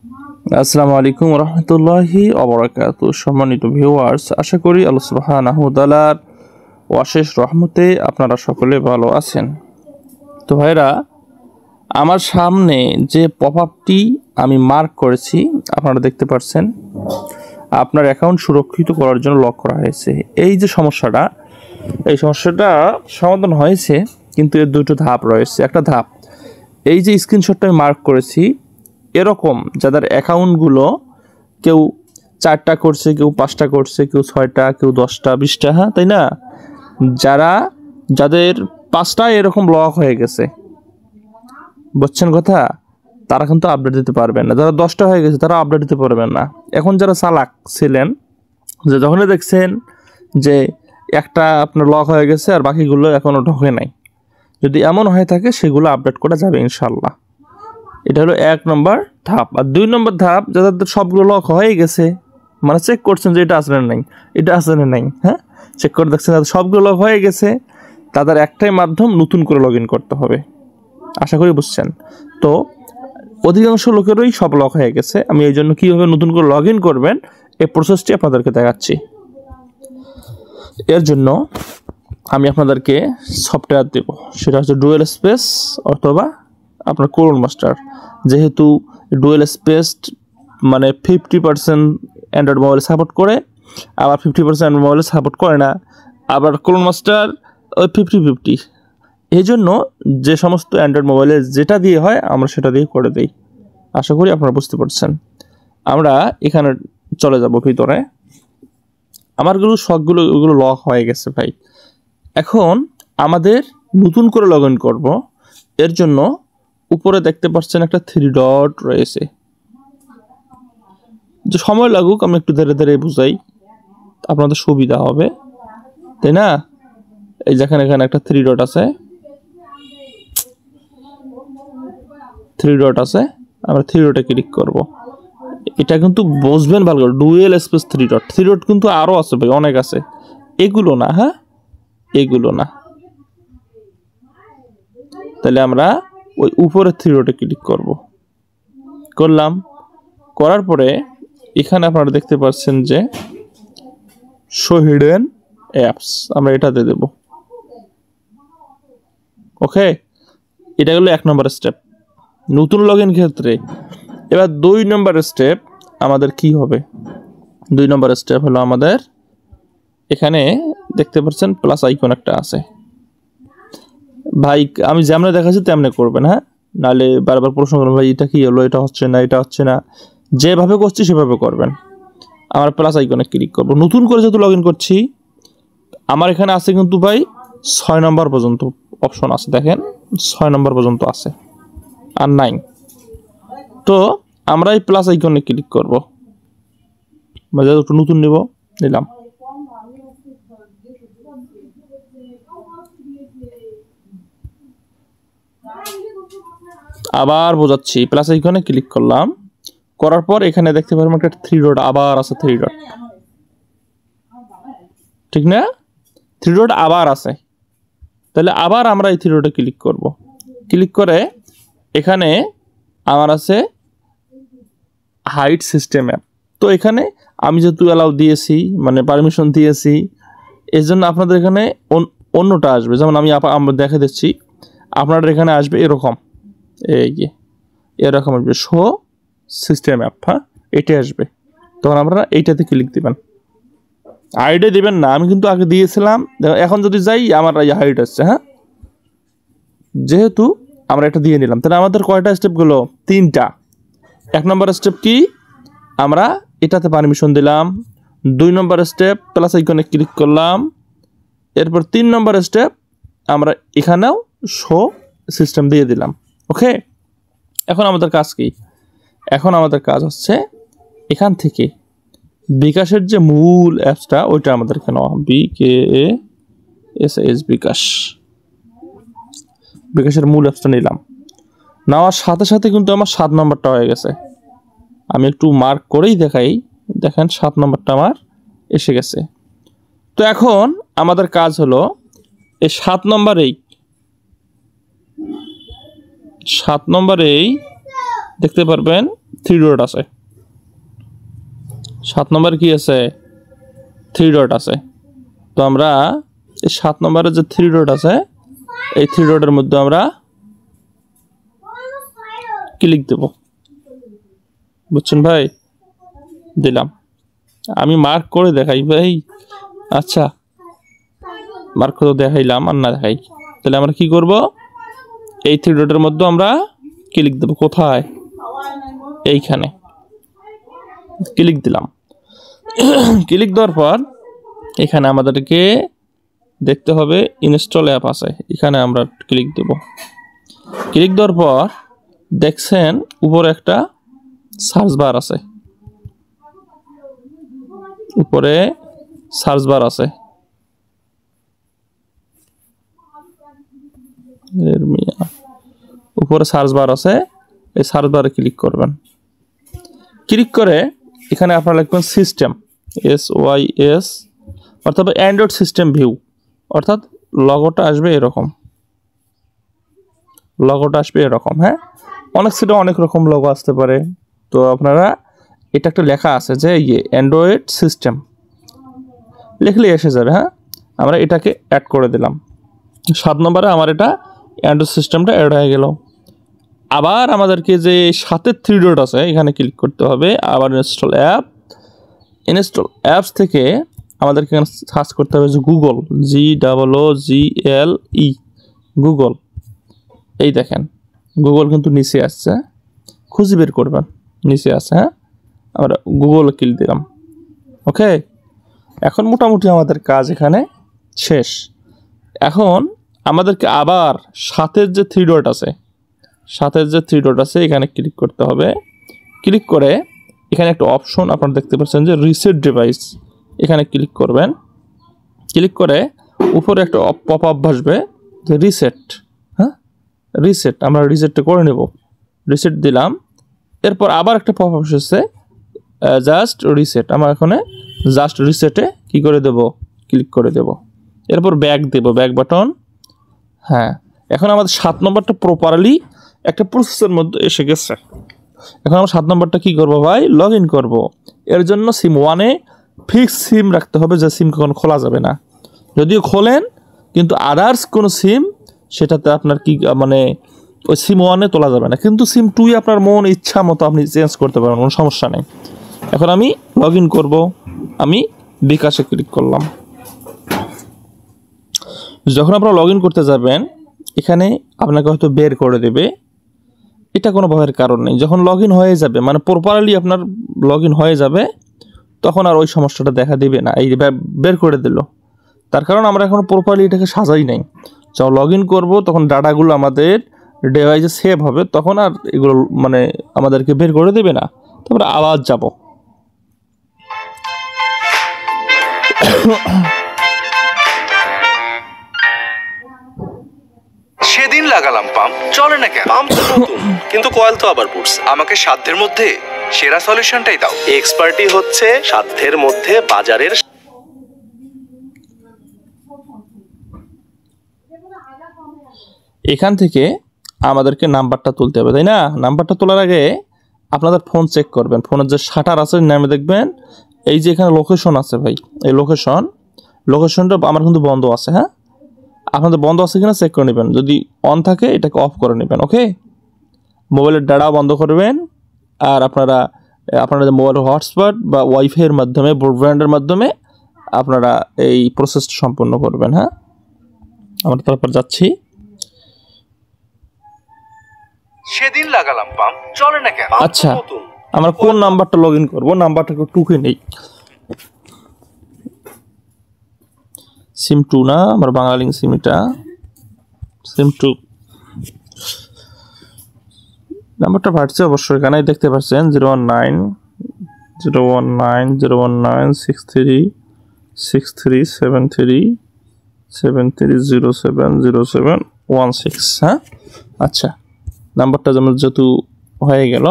আসসালামু আলাইকুম রহমতুল্লাহি ওয়া সম্মানিত ভিউয়ার্স, আশা করি আল্লাহ সুবহানাহু ওয়া তাআলার অশেষ রহমতে আপনারা সকলে ভালো আছেন। তো ভাইরা, আমার সামনে যে পপআপটি আমি মার্ক করেছি আপনারা দেখতে পাচ্ছেন, আপনার অ্যাকাউন্ট সুরক্ষিত করার জন্য লক করা হয়েছে। এই যে সমস্যাটা, এই সমস্যাটা সমাধান হয়েছে, কিন্তু এর দুটো ধাপ রয়েছে। একটা ধাপ, এই যে স্ক্রিনশটটা আমি মার্ক করেছি, এরকম যাদের অ্যাকাউন্টগুলো কেউ 4টা করছে, কেউ 5টা করছে, কেউ 6টা, কেউ 10টা 20টা, হ্যাঁ তাই না, যাদের 5টা এরকম লক হয়ে গেছে, বুঝছেন কথা, তারা কিন্তু আপডেট দিতে পারবেন না। যারা 10টা হয়ে গেছে তারা আপডেট দিতে পারবেন না। এখন যারা চালাক ছিলেন, যে যখনই দেখছেন যে একটা আপনার লক হয়ে গেছে আর বাকিগুলো এখনও ঢোকে নাই, যদি এমন হয়ে থাকে সেগুলো আপডেট করা যাবে ইনশাল্লাহ। এটা হলো 1 নম্বর ধাপ। আর 2 নম্বর ধাপ, যাদের সবগুলো লক হয়ে গেছে, মানে চেক করছেন যে এটা আছে না নাই, এটা আছে না নাই, হ্যাঁ চেক করে দেখছেন যাদের সবগুলো লক হয়ে গেছে, তাদের একটাই মাধ্যম, নতুন করে লগ ইন করতে হবে। আশা করি বুঝছেন। তো অধিকাংশ লোকেরই সব লক হয়ে গেছে। আমি এই জন্য কীভাবে নতুন করে লগ ইন করবেন এই প্রসেসটি আপনাদেরকে দেখাচ্ছি। এর জন্য আমি আপনাদেরকে সফটওয়্যার দেব, সেটা হচ্ছে ডুয়েল স্পেস অথবা আপনার ক্রোন মাস্টার। যেহেতু ডুয়েল স্পেস মানে 50% অ্যান্ড্রয়েড মোবাইলে সাপোর্ট করে, আবার 50% অ্যান্ড্রয়েড মোবাইলে সাপোর্ট করে না, আবার ক্রোন মাস্টার ওই 50-50। এই জন্য যে সমস্ত অ্যান্ড্রয়েড মোবাইলে যেটা দিয়ে হয় আমরা সেটা দিয়ে করে দিই। আশা করি আপনারা বুঝতে পারছেন। আমরা এখানে চলে যাব ভিতরে। আমারগুলো সবগুলো ওগুলো লক হয়ে গেছে ভাই। এখন আমাদের নতুন করে লগ ইন করবো। এর জন্য উপরে দেখতে পাচ্ছেন একটা 3 ডট রয়েছে। যে সময় লাগুক, আমি একটু ধীরে ধীরে বুঝাই, আপনাদের সুবিধা হবে, তাই না। এই যেখানে এখানে একটা 3 ডট আছে, 3 ডট আছে, আমরা 3 ডটে ক্লিক করব। এটা কিন্তু বুঝবেন ভালো করে, ডুয়েল স্পেস 3 ডট। 3 ডট কিন্তু আরও আছে ভাই, অনেক আছে, এগুলো না, হ্যাঁ এগুলো না। তাহলে আমরা ওই উপরে 3 ডটে ক্লিক করব। করলাম, করার পরে এখানে আপনারা দেখতে পাচ্ছেন যে শো হিডেন অ্যাপস, আমরা এটাতে দেব। ওকে, এটা হলো 1 নম্বর স্টেপ নতুন লগ ইন ক্ষেত্রে। এবার 2 নম্বর স্টেপ আমাদের কি হবে? 2 নম্বর স্টেপ হলো আমাদের এখানে দেখতে পাচ্ছেন প্লাস আইকন একটা আছে ভাই। আমি যেমন দেখাচ্ছি তেমনি করবেন, হ্যাঁ, নাহলে বারবার প্রশ্ন করবেন ভাই এটা কি হলো, এটা হচ্ছে না, এটা হচ্ছে না। যেভাবে করছি সেভাবে করবেন। আমার প্লাস আইকনে ক্লিক করব। নতুন করে যেহেতু লগ ইন করছি, আমার এখানে আছে কিন্তু ভাই 6 নম্বর পর্যন্ত অপশন আছে, দেখেন 6 নম্বর পর্যন্ত আছে আর 9। তো আমরা এই প্লাস আইকনে ক্লিক করব, যেহেতু নতুন নিলাম। আবার বোঝাচ্ছি, প্লাস আইকনে ক্লিক করলাম, করার পর এখানে দেখতে পারবেন একটা 3 ডট আবার আছে, 3 ডট, ঠিক না, 3 ডট আবার আছে। তাহলে আবার আমরা এই 3 ডটে ক্লিক করব। ক্লিক করে এখানে আমার আছে হাইড সিস্টেম অ্যাপ। তো এখানে আমি যেহেতু অ্যালাউ দিয়েছি, মানে পারমিশন দিয়েছি, এই জন্য আপনাদের এখানে অন্যটা আসবে। যেমন আমরা দেখে দিচ্ছি, আপনাদের এখানে আসবে এরকম, এই যে এরকম আসবে শো সিস্টেম অ্যাপ, হ্যাঁ এটা আসবে। তখন আপনারা এইটাতে ক্লিক দিবেন, হাইডে দিবেন না। আমি কিন্তু আগে দিয়েছিলাম, এখন যদি যাই আমার হাইড আসছে, হ্যাঁ যেহেতু আমরা এটা দিয়ে নিলাম। তাহলে আমাদের কয়টা স্টেপগুলো? 3টা। 1 নম্বর স্টেপ কি, আমরা এটাতে পারমিশন দিলাম। 2 নম্বর স্টেপ প্লাস আইকনে ক্লিক করলাম। এরপর 3 নম্বর স্টেপ আমরা এখানেও শো সিস্টেম দিয়ে দিলাম। ওকে, এখন আমাদের কাজ কি? এখন আমাদের কাজ হচ্ছে এখান থেকে বিকাশের যে মূল অ্যাপসটা ওইটা আমাদেরকে নেওয়া, BKASS বিকাশের মূল অ্যাপসটা নিলাম। নেওয়ার সাথে সাথে কিন্তু আমার 7 নম্বরটা হয়ে গেছে। আমি একটু মার্ক করেই দেখাই, দেখেন 7 নম্বরটা আমার এসে গেছে। তো এখন আমাদের কাজ হলো এই 7 নম্বরেই দেখতে পারবেন 3 ডট আছে, 7 নম্বরে কি আছে 3 ডট আছে। তো আমরা এই 7 নম্বরে যে 3 ডট আছে এই 3 ডটের মধ্যে আমরা ক্লিক দেব, বুঝছেন ভাই? দিলাম, আমি মার্ক করে দেখাই ভাই। আচ্ছা মার্ক করে দেখাইলাম আর না দেখাই, তাহলে আমরা কি করব, এই 3 ডটের মধ্যে আমরা ক্লিক দেব। কোথায়? এইখানে ক্লিক দিলাম। ক্লিক দেওয়ার পর এখানে আমাদেরকে দেখতে হবে ইনস্টল অ্যাপ আছে, এখানে আমরা ক্লিক দেব। ক্লিক দেওয়ার পর দেখছেন উপরে একটা সার্চ বার আছে, উপরে সার্চ বার আছে, উপরে সার্চ বার আছে, এই সার্চ বারে ক্লিক করবেন। ক্লিক করে এখানে আপনারা লিখবেন সিস্টেম, SYS, অর্থাৎ অ্যান্ড্রয়েড সিস্টেম ভিউ, অর্থাৎ লগোটা আসবে এরকম, লগোটা আসবে এরকম। হ্যাঁ, অনেক সিটে অনেক রকম লগো আসতে পারে। তো আপনারা এটা একটা লেখা আছে যে অ্যান্ড্রয়েড সিস্টেম লিখলে এসে যাবে। হ্যাঁ, আমরা এটাকে অ্যাড করে দিলাম। 7 নম্বরে আমার এটা অ্যান্ড্রয়েড সিস্টেমটা অ্যাড হয়ে গেল। আবার আমাদেরকে যে 7-এর 3 ডট আছে এখানে ক্লিক করতে হবে। আবার ইনস্টল অ্যাপ, ইনস্টল অ্যাপস থেকে আমাদেরকে এখানে সার্চ করতে হবে যে গুগল, GOOGLE, গুগল। এই দেখেন গুগল কিন্তু নিচে আসছে, খুঁজে বের করবেন, নিচে আছে। হ্যাঁ, আমরা গুগল ক্লিক দিলাম। ওকে, এখন মোটামুটি আমাদের কাজ এখানে শেষ। এখন আমাদেরকে আবার 7-এর যে 3 ডট আছে, 7-এর যে 3 ডট আছে এখানে ক্লিক করতে হবে। ক্লিক করে এখানে একটা অপশন আপনারা দেখতে পাচ্ছেন যে রিসেট ডিভাইস, এখানে ক্লিক করবেন। ক্লিক করে উপরে একটা পপ আপ আসবে যে রিসেট। হ্যাঁ, রিসেট, আমরা রিসেটটা করে নেব। রিসেট দিলাম। এরপর আবার একটা পপ আপ এসেছে জাস্ট রিসেট, আমরা এখানে জাস্ট রিসেটে কি করে দেব, ক্লিক করে দেব। এরপর ব্যাক দেব, ব্যাক বাটন। হ্যাঁ, এখন আমাদের 7 নম্বরটা প্রপারলি একটা প্রসেসের মধ্যে এসে গেছে। এখন আমরা 7 নম্বরটা কি করব ভাই, লগ ইন করবো। এর জন্য সিম 1-এ ফিক্স সিম রাখতে হবে, যে সিম কখনো খোলা যাবে না। যদিও খোলেন কিন্তু আদার্স কোনো সিম সেটাতে আপনার কি মানে ওই সিম 1-এ তোলা যাবে না, কিন্তু সিম 2-এ আপনার মন ইচ্ছা মতো আপনি চেঞ্জ করতে পারেন, কোনো সমস্যা নেই। এখন আমি লগ ইন করবো, আমি বিকাশে ক্লিক করলাম। যখন আপনারা লগ ইন করতে যাবেন এখানে আপনাকে হয়তো বের করে দেবে, এটা কোনো ভয়ের কারণ নেই। যখন লগ ইন হয়ে যাবে মানে প্রপারলি আপনার লগ ইন হয়ে যাবে তখন আর ওই সমস্যাটা দেখা দিবে না। এই বের করে দিল, তার কারণ আমরা এখন প্রপারলি এটাকে সাজাই নাই। যখন লগ ইন করবো তখন ডাটাগুলো আমাদের ডিভাইসে সেভ হবে, তখন আর এগুলো মানে আমাদেরকে বের করে দেবে না। তারপরে আবার যাব। সেদিন লাগালাম পাম্প, চলে না কেন? পাম্প তো নতুন কিন্তু কয়েল তো আবার পুড়ছে। আমাকে সাধ্যের মধ্যে সেরা সলিউশনটাই দাও। এক্সপার্টি হচ্ছে সাধ্যের মধ্যে বাজারের। এখান থেকে আমাদেরকে নাম্বারটা তুলতে হবে, তাই না? নাম্বারটা তোলার আগে আপনাদের ফোন চেক করবেন, ফোনের যে শাটার আছে নামে দেখবেন এই যে এখানে লোকেশন আছে ভাই, এই লোকেশনটা আমার কিন্তু বন্ধ আছে। হ্যাঁ, আপনাদের বন্ধ আছে কিনা চেক করে নেবেন, যদি অন থাকে এটাকে অফ করে নেবেন। ওকে, মোবাইলের ডাটা বন্ধ করবেন। আর আপনারা আপনাদের মোবাইলের হটস্পট বা ওয়াইফাইয়ের মাধ্যমে, ব্রডব্যান্ডের মাধ্যমে আপনারা এই প্রসেসটা সম্পন্ন করবেন। হ্যাঁ, আমরা তারপর যাচ্ছি। সেদিন লাগালাম পাম্প, চলে না কেন? আচ্ছা, আমরা কোন নাম্বারটা লগ ইন করবো, নাম্বারটা একটু টুকে নেই। সিম 2 না, আমার বাংলালিংক সিম, এটা সিম 2। নাম্বারটা বাড়ছে অবশ্যই, এখানে দেখতে পাচ্ছেন 019-019-63-73-73-07-07-16। হ্যাঁ, আচ্ছা, নাম্বারটা যেহেতু হয়ে গেল,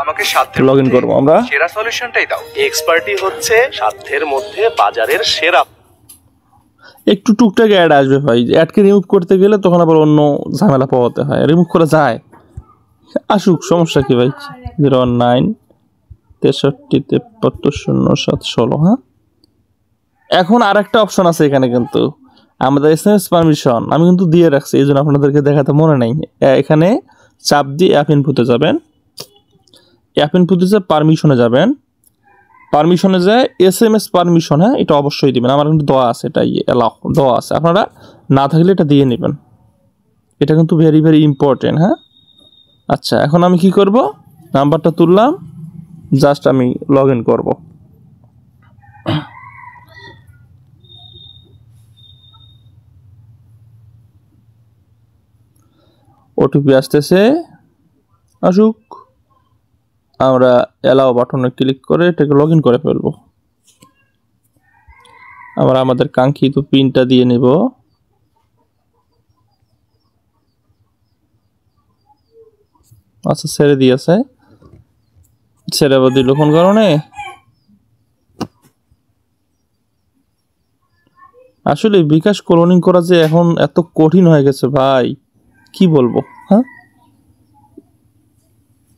আমাকে সাধ্যের লগ ইন মধ্যে করবো আমরা। সেরা সলিউশনটাই দাও। এক্সপার্টি হচ্ছে সাধ্যের মধ্যে বাজারের সেরা। একটু টুকটাক অ্যাড আসবে ভাই, অ্যাডকে রিমুভ করতে গেলে তখন আবার অন্য ঝামেলা পাওয়াতে হয়, রিমুভ করা যায় আসুক, সমস্যা কি ভাই। 019 63 73 07 16। হ্যাঁ, এখন আরেকটা অপশন আছে এখানে, কিন্তু আমাদের SMS পারমিশন আমি কিন্তু দিয়ে রাখছি, এই জন্য আপনাদেরকে দেখাতে মনে নেই। এখানে চাপ দিয়ে অ্যাপ ইনপুটে যাবেন, অ্যাপ ইনপুটে যে পারমিশনে যাবেন, পারমিশনে যায় SMS পারমিশন। হ্যাঁ, এটা অবশ্যই দিবেন, আমার কিন্তু দেওয়া আছে, এটা এলাও দেওয়া আছে, আপনারা না থাকলে এটা দিয়ে নেবেন, এটা কিন্তু ভেরি ভেরি ইম্পর্টেন্ট। হ্যাঁ, আচ্ছা, এখন আমি কি করব, নাম্বারটা তুললাম, জাস্ট আমি লগ ইন করবো। ওটিপি আসতেছে, আসুক। আমরা অ্যালাও বাটনে ক্লিক করে এটাকে লগ ইন করে ফেলবো। আমরা আমাদের কাঙ্ক্ষিত পিনটা দিয়ে নিব। আচ্ছা, ছেড়ে দিয়েছে, ছেড়ে দিল কোন কারণে? আসলে বিকাশ ক্লোনিং করা যে এখন এত কঠিন হয়ে গেছে ভাই, কি বলবো। হ্যাঁ,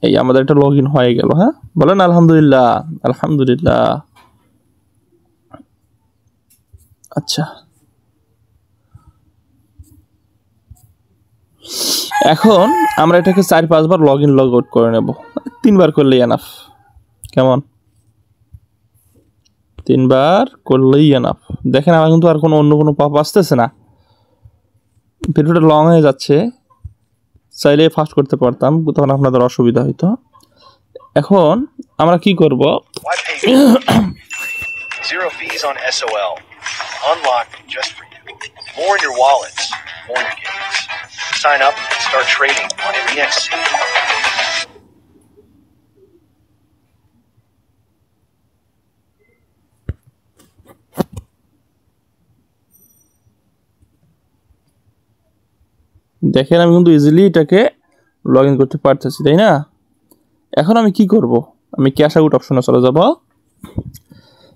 এই আমাদের একটা লগ ইন হয়ে গেল। হ্যাঁ, বলেন আলহামদুলিল্লাহ, আলহামদুলিল্লাহ। আচ্ছা, এখন আমরা এটাকে 4-5 বার লগ ইন লগ আউট করে নেব, 3 বার করলেই এনাফ। কেমন? 3 বার করলেই এনাফ। দেখেন আমার কিন্তু আর অন্য কোনো পাপ আসতেছে না। ভিডিওটা লং হয়ে যাচ্ছে, চাইলে ফাস্ট করতে পারতাম, তখন আপনাদের অসুবিধা হইতো। এখন আমরা কি করব, Zero fees on SOL. Unlocked just for you. More in your wallets, more in your games. Sign up and start trading on MEXC. দেখেন আমি কিন্তু ইজিলি এটাকে লগ ইন করতে পারতেছি, তাই না? এখন আমি কি করব, আমি ক্যাশ আউট অপশনে চলে যাব।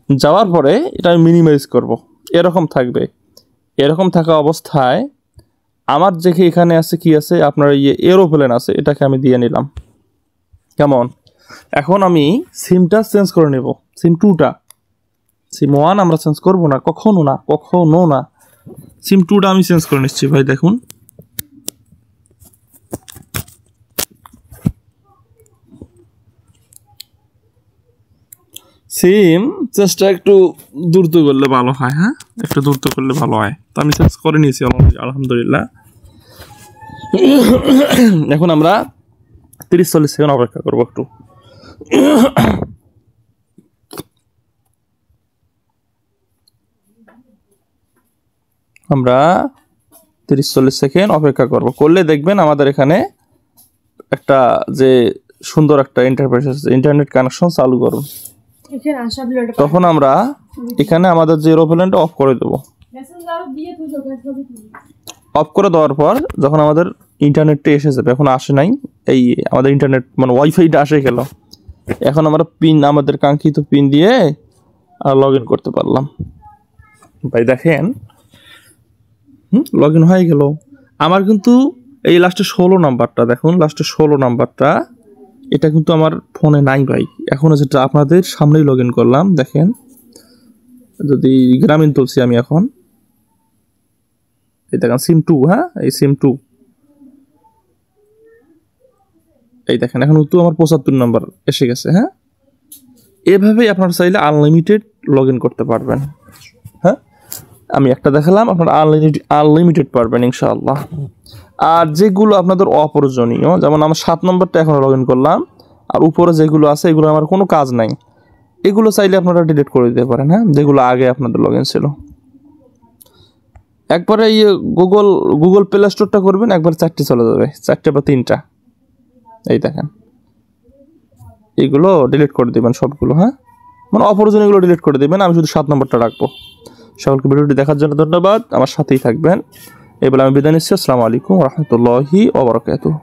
যাওয়ার পরে এটা আমি মিনিমাইজ করব, এরকম থাকবে। এরকম থাকা অবস্থায় আমার যে এখানে আছে, কি আছে আপনার এরোপ্লেন আছে, এটাকে আমি দিয়ে নিলাম। কেমন? এখন আমি সিমটা চেঞ্জ করে নেব, সিম 2টা। সিম 1 আমরা চেঞ্জ করব না, কখনো না, কখনো না। সিম 2টা আমি চেঞ্জ করে নিচ্ছি ভাই। দেখুন, সিম চেঞ্জটা একটু দ্রুত করলে ভালো হয়। হ্যাঁ, একটু দ্রুত করলে ভালো হয়, তো আমি চেঞ্জ করে নিয়েছি আলহামদুলিল্লাহ। এখন আমরা 30-40 সেকেন্ড অপেক্ষা করবো একটু। আমরা 30-40 সেকেন্ড অপেক্ষা করবো, করলে দেখবেন আমাদের এখানে একটা যে সুন্দর একটা ইন্টারফেস আছে, ইন্টারনেট কানেকশন চালু করুন। তখন আমরা এখানে আমাদের যে এরোপ্লেনটা অফ করে দেবো। অফ করে দেওয়ার পর যখন আমাদের ইন্টারনেটটা এসে যাবে, এখন আসে নাই, এই আমাদের ইন্টারনেট মানে ওয়াইফাইটা আসে গেল, এখন আমরা পিন, আমাদের কাঙ্ক্ষিত পিন দিয়ে লগ ইন করতে পারলাম। ভাই দেখেন, লগ ইন হয়ে গেল আমার। কিন্তু এই লাস্টে 16 নাম্বারটা দেখুন, লাস্টে 16 নাম্বারটা, এটা কিন্তু আমার ফোনে নাই ভাই। এখন যেটা আপনাদের সামনেই লগ ইন করলাম, দেখেন, যদি গ্রামীণ তুলছি আমি এখন, এই দেখেন সিম 2। হ্যাঁ, এই সিম 2, এই দেখেন এখন তো আমার 75 নাম্বার এসে গেছে। হ্যাঁ, এভাবেই আপনারা চাইলে আনলিমিটেড লগ ইন করতে পারবেন। হ্যাঁ, আমি একটা দেখালাম, আপনারা আনলিমিটেড পারবেন ইনশাআল্লাহ। আর যেগুলো আপনাদের অপ্রয়োজনীয়, যেমন আমার 7 নম্বরটা এখন লগ ইন করলাম, আর উপরে যেগুলো আছে এগুলো আমার কোনো কাজ নাই, এগুলো চাইলে আপনারা ডিলিট করে দিতে পারেন। হ্যাঁ, যেগুলো আগে আপনাদের লগ ইন ছিল। একবারে গুগল প্লে স্টোরটা করবেন, একবার 4টে চলে যাবে, 4টে বা 3টা। এই দেখেন, এইগুলো ডিলিট করে দেবেন সবগুলো। হ্যাঁ, মানে অপ্রয়োজনীয়গুলো ডিলিট করে দেবেন, আমি শুধু 7 নম্বরটা রাখবো। সকলকে ভিডিওটি দেখার জন্য ধন্যবাদ, আমার সাথেই থাকবেন। এই বলে আমি বিদায় নিচ্ছি। আসসালামু আলাইকুম ওয়া রাহমাতুল্লাহি ওয়া বারাকাতুহু।